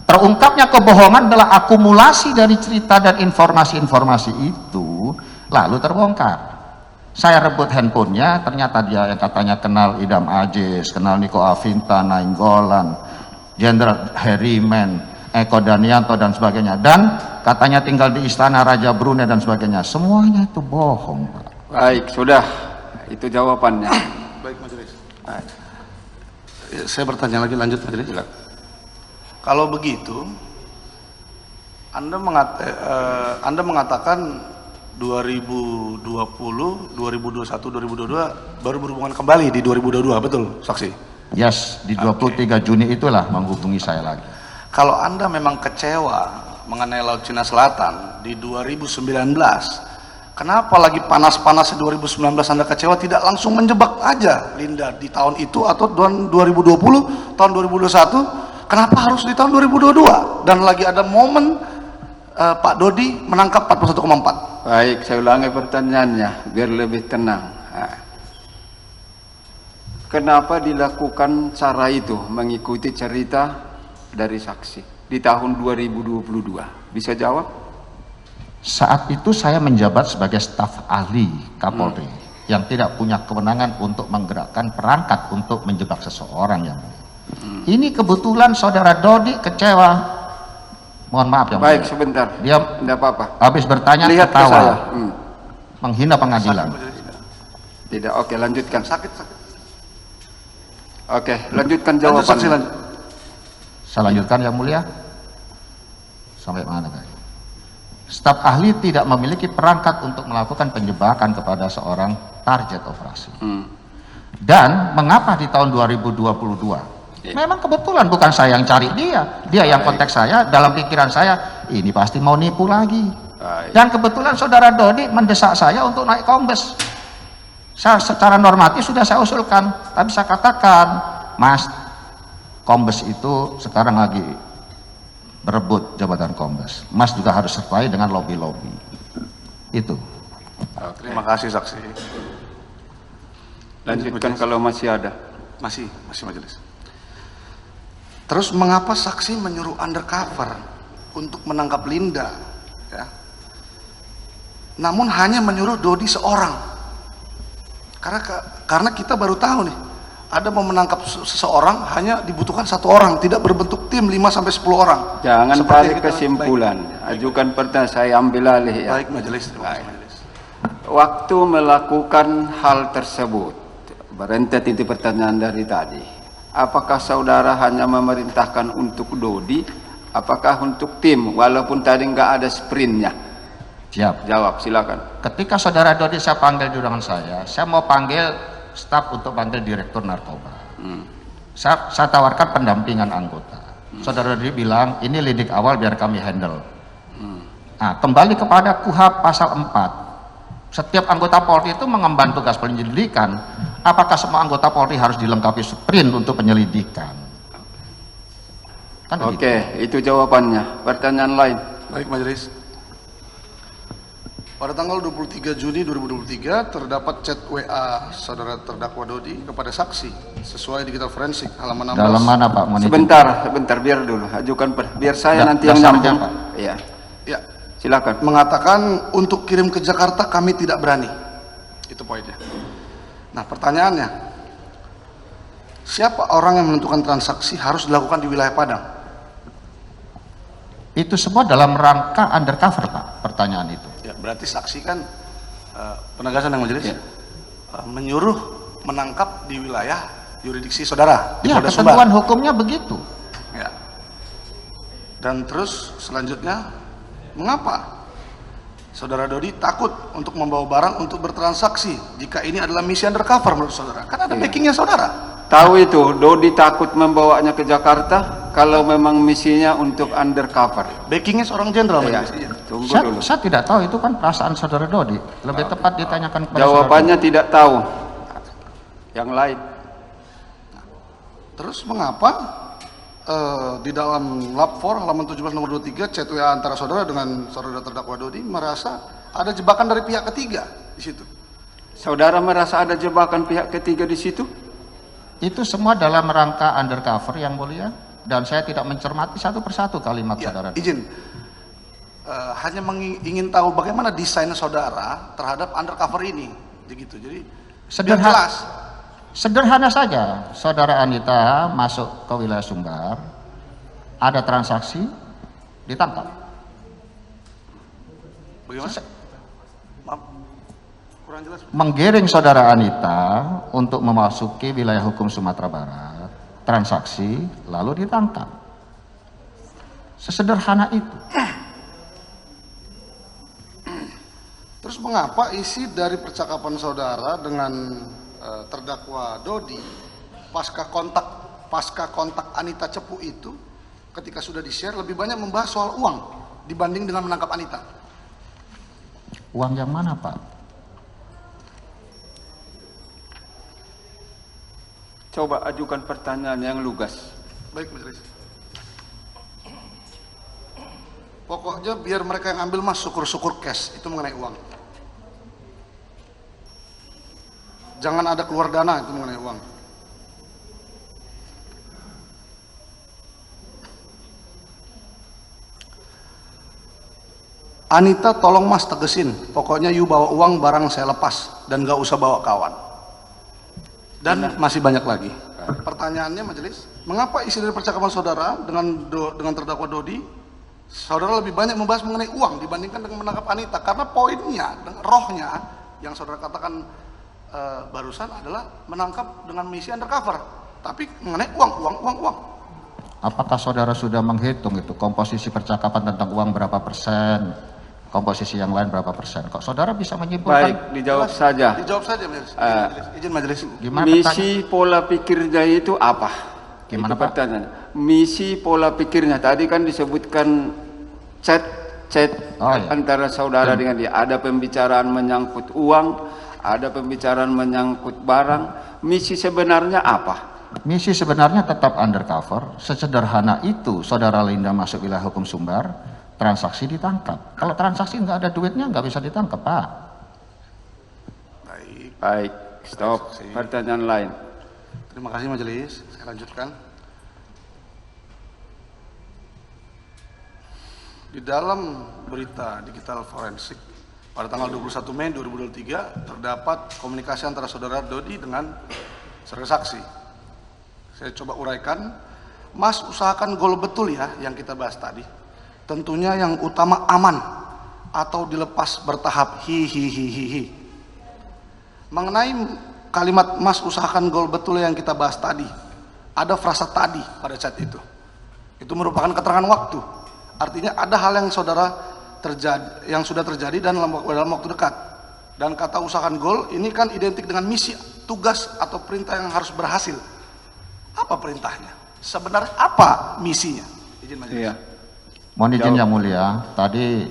Terungkapnya kebohongan adalah akumulasi dari cerita dan informasi-informasi itu, lalu terbongkar. Saya rebut handphonenya, ternyata dia yang katanya kenal Idam Aziz, kenal Niko Afinta, Nainggolan, Jenderal Harriman, Eko Danianto dan sebagainya, dan katanya tinggal di istana Raja Brunei dan sebagainya. Semuanya itu bohong, Pak. Baik, sudah. Itu jawabannya. Baik, Majelis. Ya, saya bertanya lagi, lanjut Majelis. Kalau begitu, Anda mengatakan 2020, 2021, 2022 baru berhubungan kembali di 2022, betul, saksi? Yes, di 23 Juni itulah menghubungi saya lagi. Kalau Anda memang kecewa mengenai Laut Cina Selatan di 2019, kenapa lagi panas-panasnya 2019 Anda kecewa, tidak langsung menjebak aja Linda di tahun itu atau tahun 2020, tahun 2021? Kenapa harus di tahun 2022? Dan lagi ada momen Pak Dodi menangkap 41,4. Baik, saya ulangi pertanyaannya biar lebih tenang. Kenapa dilakukan cara itu mengikuti cerita dari saksi di tahun 2022? Bisa jawab? Saat itu saya menjabat sebagai staf ahli Kapolri yang tidak punya kewenangan untuk menggerakkan perangkat untuk menjebak seseorang yang ini kebetulan saudara Dodi kecewa. Mohon maaf yang Baik, mulia. sebentar. Dia tidak apa-apa. habis bertanya Lihat ke ketawa, saya. menghina pengadilan. Tidak, oke, lanjutkan. Sakit. Oke, lanjutkan Lanjut, saksi, jawabannya. lanjut. Saya lanjutkan yang mulia. Sampai mana tadi? Staf ahli tidak memiliki perangkat untuk melakukan penjebakan kepada seorang target operasi. Dan mengapa di tahun 2022? Memang kebetulan bukan saya yang cari dia yang kontak saya. Dalam pikiran saya, ini pasti mau nipu lagi. Dan kebetulan saudara Dodi mendesak saya untuk naik kombes. Saya secara normatif sudah saya usulkan, tapi saya katakan, Mas, kombes itu sekarang lagi berebut jabatan kombes. Mas juga harus sesuai dengan lobby-lobby. Itu. Terima kasih saksi. Lanjutkan kalau masih ada. Masih Majelis. Terus mengapa saksi menyuruh undercover untuk menangkap Linda, ya? Namun hanya menyuruh Dodi seorang. Karena kita baru tahu nih, ada mau menangkap seseorang hanya dibutuhkan 1 orang, tidak berbentuk tim 5 sampai 10 orang. Jangan Seperti tarik kita- kesimpulan. Ajukan pertanyaan, saya ambil alih ya. Baik Majelis, terima kasih Majelis. Waktu melakukan hal tersebut, berentet itu pertanyaan dari tadi. Apakah saudara hanya memerintahkan untuk Dodi? Apakah untuk tim? Walaupun tadi nggak ada sprintnya. Siap. Jawab, silakan. Ketika saudara Dodi saya panggil di ruangan saya mau panggil staf untuk panggil direktur narkoba. Saya tawarkan pendampingan anggota. Saudara Dodi bilang, ini lidik awal biar kami handle. Nah, kembali kepada KUHP pasal 4. Setiap anggota Polri itu mengemban tugas penyelidikan. Apakah semua anggota Polri harus dilengkapi sprint untuk penyelidikan? Kan begitu. Oke, itu jawabannya. Pertanyaan lain. Baik Majelis. Pada tanggal 23 Juni 2023 terdapat chat WA saudara terdakwa Dodi kepada saksi sesuai digital forensik halaman 16. Dalam mana Pak? Sebentar, biar dulu. Ajukan biar saya nanti yang dasarnya, nyambung. Pak. Iya, Ya, silakan. mengatakan untuk kirim ke Jakarta kami tidak berani. Itu poinnya. Nah, pertanyaannya, siapa orang yang menentukan transaksi harus dilakukan di wilayah Padang? Itu semua dalam rangka undercover Pak, pertanyaan itu. Ya, berarti saksi kan penegasan yang majelis menyuruh menangkap di wilayah yurisdiksi saudara di Ya, Polda Sumbar. ketentuan hukumnya begitu. Ya. Dan terus selanjutnya, mengapa saudara Dodi takut untuk membawa barang untuk bertransaksi jika ini adalah misi undercover menurut saudara? Kan ada backingnya saudara. Tahu itu, Dodi takut membawanya ke Jakarta kalau memang misinya untuk undercover. Backingnya seorang jenderal Iya. majelis. Iya. Tunggu dulu. Saya tidak tahu, itu kan perasaan saudara Dodi. Lebih tepat ditanyakan kepada Jawabannya tidak tahu. Yang lain. Terus mengapa di dalam lapor halaman 17 nomor 23 chat WA antara saudara dengan saudara terdakwa Dodi merasa ada jebakan dari pihak ketiga di situ? Saudara merasa ada jebakan pihak ketiga di situ? Itu semua dalam rangka undercover yang mulia, dan saya tidak mencermati satu persatu kalimat Ya, saudara. izin. Hanya ingin tahu bagaimana desain saudara terhadap undercover ini, begitu. Jadi biar jelas. Sederhana saja, saudara Anita masuk ke wilayah Sumbar, ada transaksi, ditangkap. Bagaimana? Maaf, kurang jelas. Menggiring saudara Anita untuk memasuki wilayah hukum Sumatera Barat, transaksi, lalu ditangkap. Sesederhana itu. Terus mengapa isi dari percakapan saudara dengan terdakwa Dodi pasca kontak Anita Cepu itu, ketika sudah di-share lebih banyak membahas soal uang dibanding dengan menangkap Anita? Uang yang mana, Pak? Coba ajukan pertanyaan yang lugas. Baik, majelis. Pokoknya biar mereka yang ambil mas, syukur-syukur cash itu mengenai uang. Jangan ada keluar dana itu mengenai uang. Anita tolong mas tegesin, pokoknya you bawa uang barang saya lepas dan gak usah bawa kawan. Dan masih banyak lagi. Pertanyaannya majelis, mengapa isi dari percakapan saudara dengan terdakwa Dodi, saudara lebih banyak membahas mengenai uang dibandingkan dengan menangkap Anita? Karena poinnya, rohnya yang saudara katakan barusan adalah menangkap dengan misi undercover, tapi mengenai uang. Apakah saudara sudah menghitung itu komposisi percakapan tentang uang berapa persen, komposisi yang lain berapa persen? Kok saudara bisa menyimpulkan? Baik, dijawab saja. Dijawab saja, majelis. Izin majelis. Gimana Misi pola pikirnya itu apa? Gimana, Itu Pak? pertanyaan. Misi pola pikirnya tadi kan disebutkan chat Oh, iya. antara saudara dengan dia. Ada pembicaraan menyangkut uang, ada pembicaraan menyangkut barang. Misi sebenarnya apa? Misi sebenarnya tetap undercover. Sesederhana itu saudara Linda masuk wilayah hukum Sumbar, transaksi ditangkap. Kalau transaksi nggak ada duitnya nggak bisa ditangkap, Pak. Baik, stop. Transaksi. Pertanyaan lain. Terima kasih majelis. Saya lanjutkan. Di dalam berita digital forensik pada tanggal 21 Mei 2023 terdapat komunikasi antara saudara Dodi dengan saudara saksi. Saya coba uraikan. Mas usahakan gol betul ya yang kita bahas tadi. Tentunya yang utama aman atau dilepas bertahap hihihihihi. Mengenai kalimat mas usahakan gol betul yang kita bahas tadi, ada frasa tadi pada chat itu. Itu merupakan keterangan waktu. Artinya ada hal yang yang sudah terjadi dan dalam waktu dekat. Dan kata usahakan gol ini kan identik dengan misi, tugas atau perintah yang harus berhasil. Apa perintahnya? Sebenarnya apa misinya? Izin majelis. Iya. Mohon izin yang mulia, tadi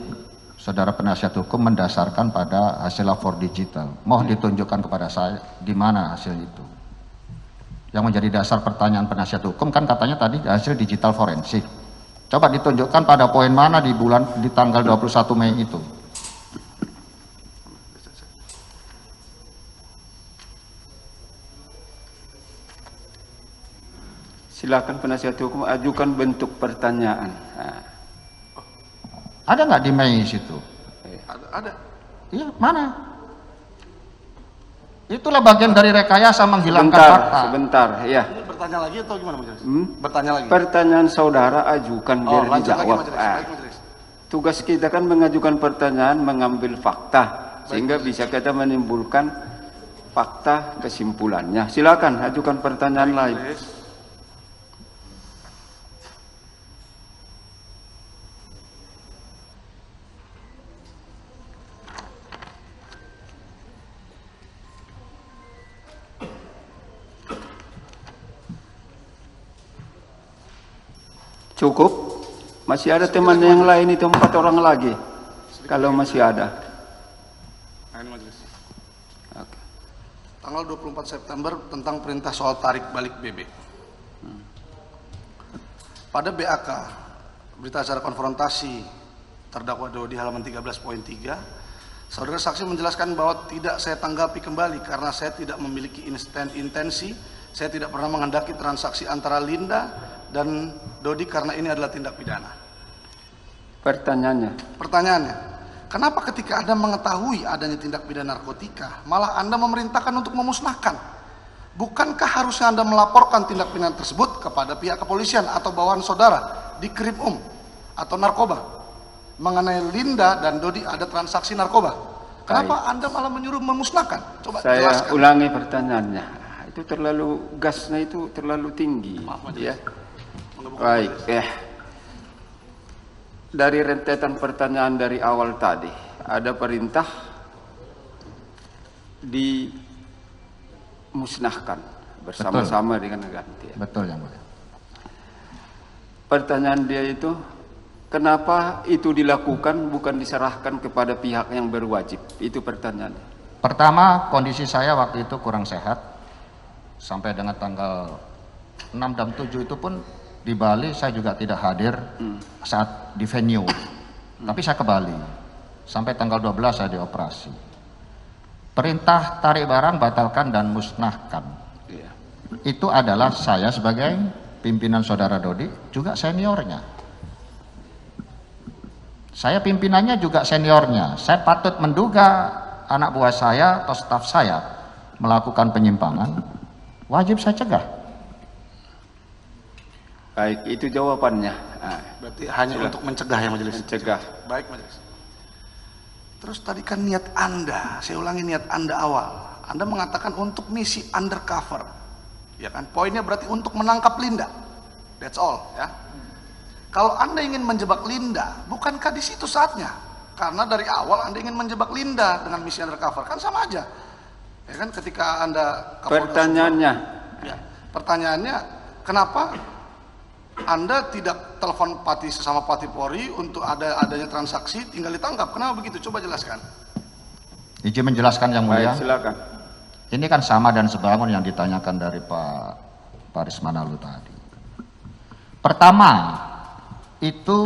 saudara penasihat hukum mendasarkan pada hasil lapor digital. Mohon ditunjukkan kepada saya di mana hasil itu. Yang menjadi dasar pertanyaan penasihat hukum kan katanya tadi hasil digital forensik. Coba ditunjukkan pada poin mana di tanggal 21 Mei itu. Silakan penasihat hukum ajukan bentuk pertanyaan. Nah. Ada nggak di Mei situ? Ada. Iya, mana? Itulah bagian dari rekayasa menghilangkan fakta. Sebentar, ya. Ini bertanya lagi atau gimana majelis? Bertanya lagi. Pertanyaan saudara ajukan biar lanjut lagi dijawab. majelis. Ah. Baik majelis. Tugas kita kan mengajukan pertanyaan, mengambil fakta, sehingga bisa kita menimbulkan fakta kesimpulannya. Silakan ajukan pertanyaan lain. Majelis. Cukup? Masih ada teman yang lain itu 4 orang lagi. Kalau masih ada. Nah, ini majelis. Oke. Tanggal 24 September tentang perintah soal tarik balik BB. Pada BAK, berita acara konfrontasi terdakwa Dodi halaman 13.3, saudara saksi menjelaskan bahwa tidak saya tanggapi kembali karena saya tidak memiliki intensi, saya tidak pernah menghendaki transaksi antara Linda dan Dodi karena ini adalah tindak pidana. Pertanyaannya, kenapa ketika Anda mengetahui adanya tindak pidana narkotika, malah Anda memerintahkan untuk memusnahkan? Bukankah harusnya Anda melaporkan tindak pidana tersebut kepada pihak kepolisian atau bawahan saudara di Krim atau narkoba mengenai Linda dan Dodi ada transaksi narkoba? Kenapa Anda malah menyuruh memusnahkan? Coba saya jelaskan. ulangi pertanyaannya. Itu terlalu gasnya itu terlalu tinggi. Maaf, ya. Baik, dari rentetan pertanyaan dari awal tadi, ada perintah dimusnahkan bersama-sama dengan ganti. Betul yang mulia. Pertanyaan dia itu, kenapa itu dilakukan bukan diserahkan kepada pihak yang berwajib? Itu pertanyaannya. Pertama, kondisi saya waktu itu kurang sehat. Sampai dengan tanggal 6 dan 7 itu pun di Bali saya juga tidak hadir saat di venue. Tapi saya ke Bali. Sampai tanggal 12 saya dioperasi. Perintah tarik barang batalkan dan musnahkan. Iya. Itu adalah saya sebagai pimpinan saudara Dodi, juga seniornya. Saya pimpinannya juga seniornya. Saya patut menduga anak buah saya atau staf saya melakukan penyimpangan, wajib saya cegah. Baik, itu jawabannya. Berarti hanya untuk mencegah ya majelis? Mencegah. Baik majelis. Terus tadi kan niat Anda, saya ulangi niat Anda awal. Anda mengatakan untuk misi undercover. Ya kan? Poinnya berarti untuk menangkap Linda. That's all ya. Kalau Anda ingin menjebak Linda, bukankah di situ saatnya? Karena dari awal Anda ingin menjebak Linda dengan misi undercover, kan sama aja. Ya kan ketika Anda Pertanyaannya. Ya, pertanyaannya kenapa Anda tidak telepon Pati sesama Pati Polri untuk adanya transaksi tinggal ditangkap? Kenapa begitu? Coba jelaskan. Izin menjelaskan yang mulia. Baik, silakan. Ini kan sama dan sebangun yang ditanyakan dari Pak Paris Manalu tadi. Pertama, itu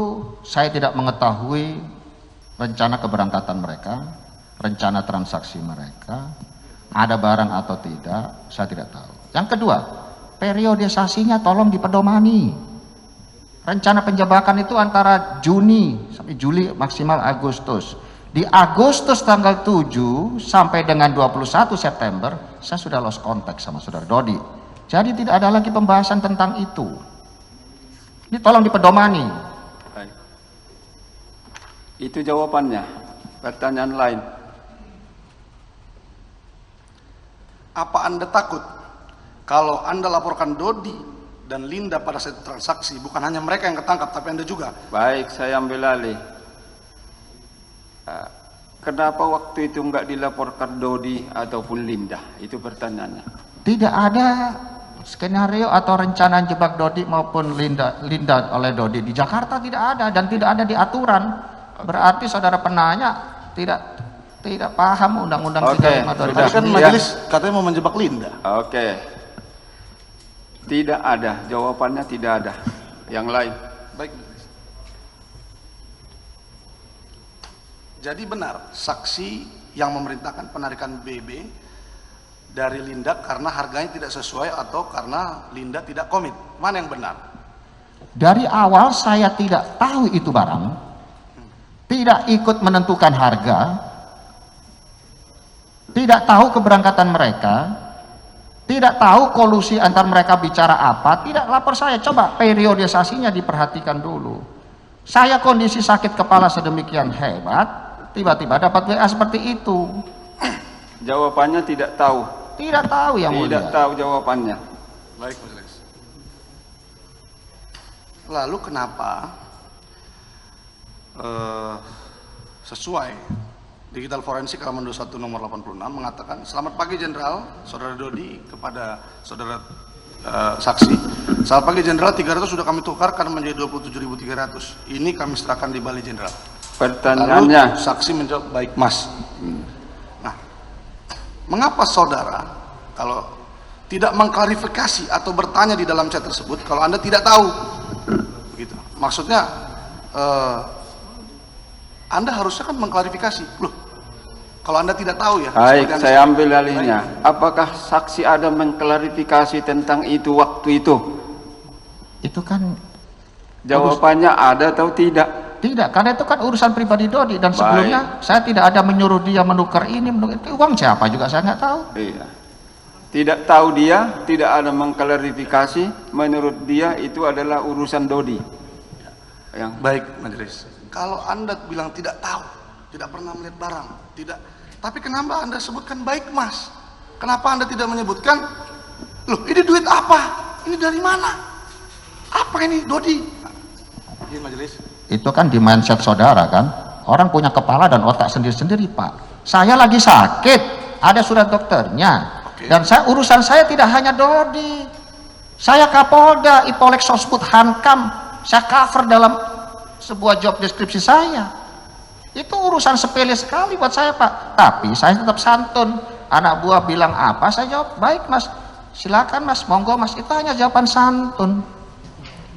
saya tidak mengetahui rencana keberangkatan mereka, rencana transaksi mereka, ada barang atau tidak, saya tidak tahu. Yang kedua, periodisasinya tolong dipedomani. Rencana penjebakan itu antara Juni sampai Juli, maksimal Agustus. Di Agustus tanggal 7 sampai dengan 21 September, saya sudah lost contact sama saudara Dodi. Jadi tidak ada lagi pembahasan tentang itu. Ini tolong dipedomani. Baik. Itu jawabannya. Pertanyaan lain. Apa Anda takut kalau Anda laporkan Dodi dan Linda pada saat transaksi, bukan hanya mereka yang ketangkap, tapi Anda juga? Baik, saya ambil alih. Kenapa waktu itu enggak dilaporkan Dodi ataupun Linda? Itu pertanyaannya. Tidak ada skenario atau rencana jebak Dodi maupun Linda oleh Dodi di Jakarta, tidak ada dan tidak ada di aturan. Berarti saudara penanya tidak paham undang-undang 35 Tadi kan majelis katanya mau menjebak Linda. Oke. Tidak ada, jawabannya tidak ada. Yang lain. Baik. Jadi benar saksi yang memerintahkan penarikan BB dari Linda karena harganya tidak sesuai atau karena Linda tidak komit. Mana yang benar? Dari awal saya tidak tahu itu barang, tidak ikut menentukan harga, tidak tahu keberangkatan mereka, tidak tahu kolusi antar mereka bicara apa, tidak lapor saya. Coba periodisasinya diperhatikan dulu. Saya kondisi sakit kepala sedemikian hebat, tiba-tiba dapat WA seperti itu. Jawabannya tidak tahu. Tidak tahu yang mulia. Tidak tahu jawabannya. Baik, majelis. Lalu kenapa sesuai Digital Forensik halaman 21 nomor 86 mengatakan, selamat pagi Jenderal, Saudara Dodi kepada Saudara saksi. Selamat pagi Jenderal, 300 sudah kami tukarkan menjadi 27.300. Ini kami serahkan di Bali Jenderal. Pertanyaannya, Lalu saksi menjawab, baik Mas. Nah, mengapa saudara kalau tidak mengklarifikasi atau bertanya di dalam chat tersebut kalau Anda tidak tahu? Begitu. Maksudnya Anda harusnya kan mengklarifikasi. Loh, kalau Anda tidak tahu ya. baik, seperti saya ambil alihnya. Apakah saksi ada mengklarifikasi tentang itu waktu itu? Itu kan Jawabannya ada atau tidak? tidak, karena itu kan urusan pribadi Dodi, dan sebelumnya saya tidak ada menyuruh dia menukar ini, menukar itu. Uang siapa juga saya nggak tahu. Iya. Tidak tahu dia, tidak ada mengklarifikasi. Menurut dia itu adalah urusan Dodi. Yang Baik, majelis. Kalau Anda bilang tidak tahu, tidak pernah melihat barang, tidak. Tapi kenapa Anda sebutkan baik Mas? Kenapa Anda tidak menyebutkan, loh ini duit apa? Ini dari mana? Apa ini Dodi? Iya majelis. Itu kan di mindset saudara kan. Orang punya kepala dan otak sendiri-sendiri, Pak. Saya lagi sakit, ada surat dokternya. Oke. Dan urusan saya tidak hanya Dodi. Saya Kapolda, Ipolek Sosbud Hankam. Saya cover dalam sebuah job deskripsi saya. Itu urusan sepele sekali buat saya, Pak. Tapi saya tetap santun. Anak buah bilang apa, saya jawab, baik Mas. Silakan Mas, monggo Mas. Itu hanya jawaban santun.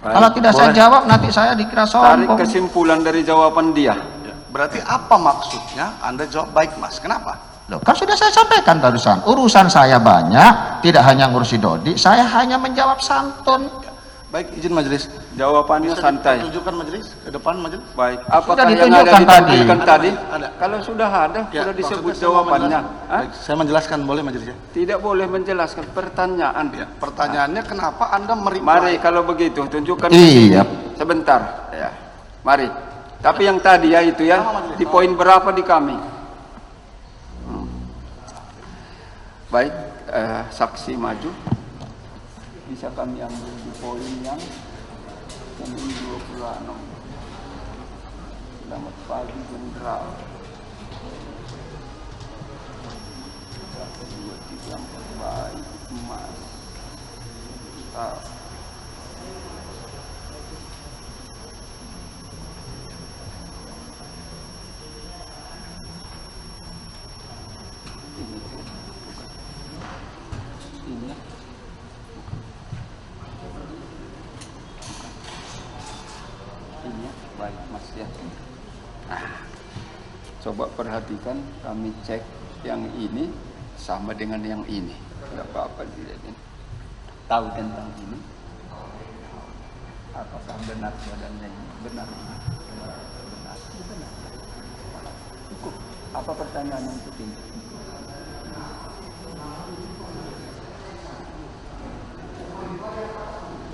Kalau tidak saya jawab, nanti saya dikira tarik sombong. kesimpulan dari jawaban dia. Ya, berarti apa maksudnya Anda jawab baik Mas? Kenapa? Loh, kan sudah saya sampaikan barusan. Urusan saya banyak, tidak hanya ngurusi Dodi, saya hanya menjawab santun. Ya. Baik, izin majelis. Jawabannya santai. Tunjukkan majelis ke depan majelis. Baik. Apakah Sudah yang ada ditunjukkan ditampilkan tadi. tadi? Ada. Kalau sudah ada, Ya, sudah disebut maksudnya saya mau jawabannya. menjelaskan. Hah? Baik, saya menjelaskan boleh majelis ya? Tidak boleh menjelaskan pertanyaan. Ya, pertanyaannya kenapa Anda mereply? Mari kalau begitu tunjukkan Iya. ke sini. Sebentar. Ya. Mari. Tapi yang tadi ya itu ya, di poin berapa di kami? Baik, saksi maju. Bisa kami ambil di poin yang Senin 26. Selamat pagi Jenderal. 1, 2, 3, 4, baik Mas. Ini ya. Ini ya. Baik Mas ya. Nah, coba perhatikan, kami cek yang ini sama dengan yang ini. Tidak apa-apa dilihatin. Tahu tentang ini. Apakah benar badannya ini? Benar. Benar. Benar. Cukup. Apa pertanyaan untuk ini?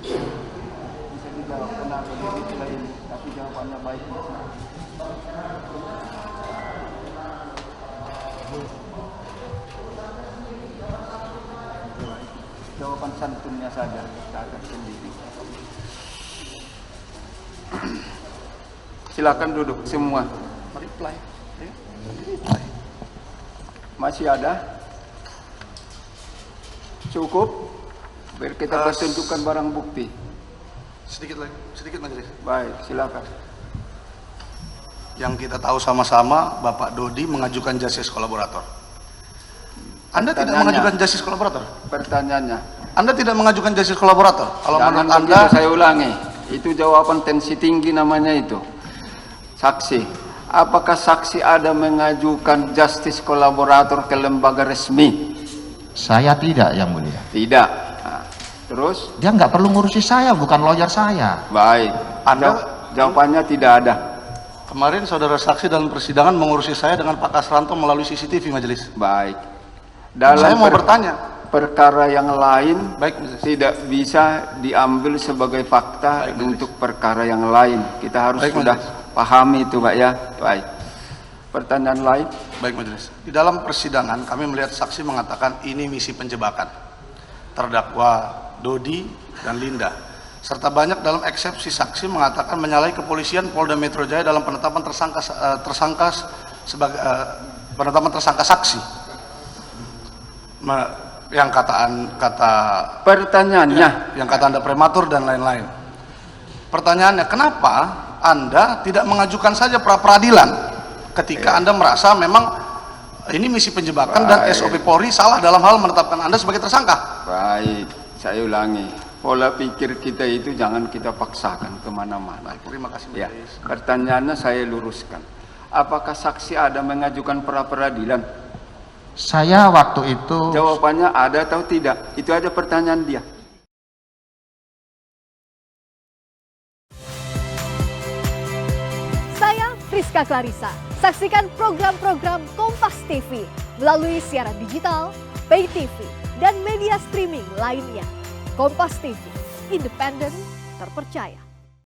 Bisa dijawab benar begitu lain, tapi jawabannya baik. Jawaban santunnya saja, tidak sendiri. Silakan duduk semua. Reply. Ya. Masih ada? Cukup? Biar kita pertunjukkan barang bukti. Sedikit lagi, sedikit majelis. Baik, silakan. Yang kita tahu sama-sama, Bapak Dodi mengajukan justice kolaborator. Anda tidak Pertanyaannya. mengajukan justice kolaborator? Pertanyaannya. Anda tidak mengajukan justice kolaborator? Kalau Jangan menurut Anda, begitu, saya ulangi. Itu jawaban tensi tinggi namanya itu. Saksi. Apakah saksi ada mengajukan justice kolaborator ke lembaga resmi? Saya tidak, yang mulia. Tidak. Nah, terus? Dia nggak perlu ngurusi saya, bukan lawyer saya. Baik. Jawabannya tidak ada. kemarin saudara saksi dalam persidangan mengurusi saya dengan Pak Kasranto melalui CCTV majelis. Baik. Dalam Saya mau bertanya. perkara yang lain Baik, majelis. tidak bisa diambil sebagai fakta Baik, majelis. untuk perkara yang lain. Kita harus Baik, sudah majelis. pahami itu, Pak ya. Baik. Pertanyaan lain? Baik majelis. Di dalam persidangan kami melihat saksi mengatakan ini misi penjebakan terdakwa Dodi dan Linda. Serta banyak dalam eksepsi saksi mengatakan menyalahi kepolisian Polda Metro Jaya dalam penetapan tersangka sebagai penetapan tersangka saksi. Yang kata Pertanyaannya, yang kata Anda prematur dan lain-lain. Pertanyaannya, kenapa Anda tidak mengajukan saja pra peradilan ketika Anda merasa memang ini misi penjebakan dan SOP Polri salah dalam hal menetapkan Anda sebagai tersangka. Baik, saya ulangi. Pola pikir kita itu jangan kita paksakan kemana-mana. Terima kasih. Ya, pertanyaannya saya luruskan. Apakah saksi ada mengajukan pra peradilan? Saya waktu itu Jawabannya ada atau tidak. Itu aja pertanyaan dia. Saya Friska Clarissa. Saksikan program-program Kompas TV melalui siaran digital, pay TV, dan media streaming lainnya. Kompas TV, independen, terpercaya.